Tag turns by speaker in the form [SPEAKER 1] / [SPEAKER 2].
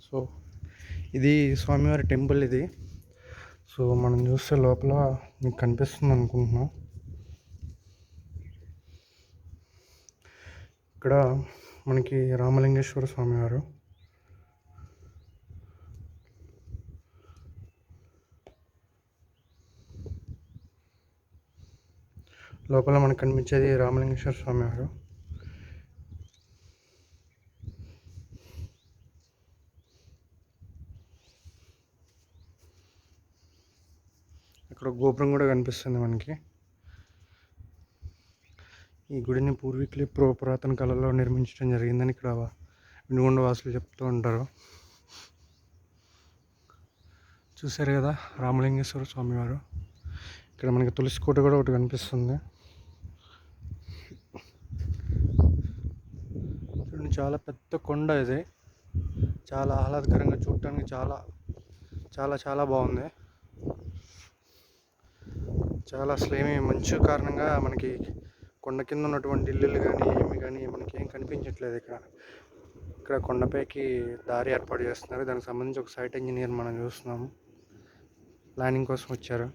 [SPEAKER 1] So ఇది స్వామివారి temple ఇది. సో మనం చూస్తే లోపల మీకు కనిపిస్తుంది అనుకుంటున్నాం. ఇక్కడ మనకి రామలింగేశ్వర స్వామివారు, లోపల మనకు కనిపించేది రామలింగేశ్వర స్వామివారు. ఇక్కడ గోపురం కూడా కనిపిస్తుంది మనకి. ఈ గుడిని పూర్వీకులు పురాతన కాలంలో నిర్మించడం జరిగిందని ఇక్కడ వినుగొండ వాసులు చెప్తూ ఉంటారు. చూసారు కదా రామలింగేశ్వర స్వామివారు. ఇక్కడ మనకి తులసి కోట కూడా ఒకటి కనిపిస్తుంది. చూడండి, చాలా పెద్ద కొండ ఇది. చాలా ఆహ్లాదకరంగా చూడటానికి చాలా చాలా చాలా బాగుంది. చాలా అసలు ఏమి మంచు కారణంగా మనకి కొండ కింద ఉన్నటువంటి ఇల్లులు కానీ ఏమి కానీ మనకి ఏం కనిపించట్లేదు. ఇక్కడ కొండపైకి దారి ఏర్పాటు చేస్తున్నారు. దానికి సంబంధించి ఒక సైట్ ఇంజనీర్ మనం చూస్తున్నాము, ప్లానింగ్ కోసం వచ్చారు.